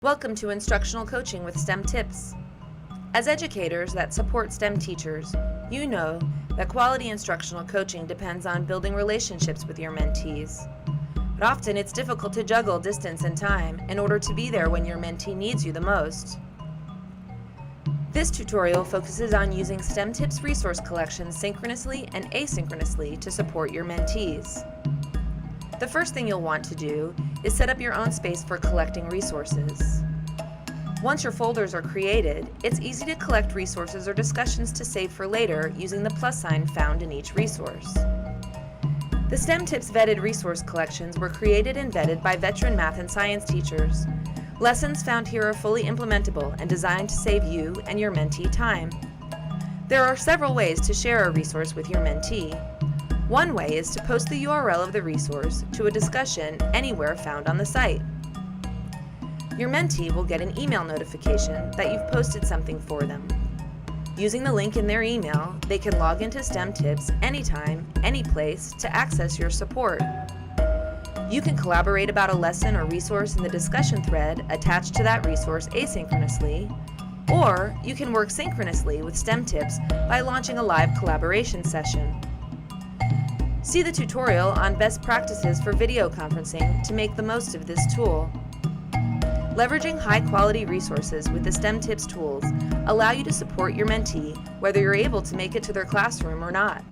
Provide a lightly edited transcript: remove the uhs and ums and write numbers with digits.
Welcome to Instructional Coaching with STEM Tips. As educators that support STEM teachers, you know that quality instructional coaching depends on building relationships with your mentees. But often it's difficult to juggle distance and time in order to be there when your mentee needs you the most. This tutorial focuses on using STEM Tips resource collections synchronously and asynchronously to support your mentees. The first thing you'll want to do is set up your own space for collecting resources. Once your folders are created, it's easy to collect resources or discussions to save for later using the plus sign found in each resource. The STEM Tips vetted resource collections were created and vetted by veteran math and science teachers. Lessons found here are fully implementable and designed to save you and your mentee time. There are several ways to share a resource with your mentee. One way is to post the URL of the resource to a discussion anywhere found on the site. Your mentee will get an email notification that you've posted something for them. Using the link in their email, they can log into STEM Tips anytime, anyplace to access your support. You can collaborate about a lesson or resource in the discussion thread attached to that resource asynchronously, or you can work synchronously with STEM Tips by launching a live collaboration session. See the tutorial on best practices for video conferencing to make the most of this tool. Leveraging high-quality resources with the STEM Tips tools allow you to support your mentee whether you're able to make it to their classroom or not.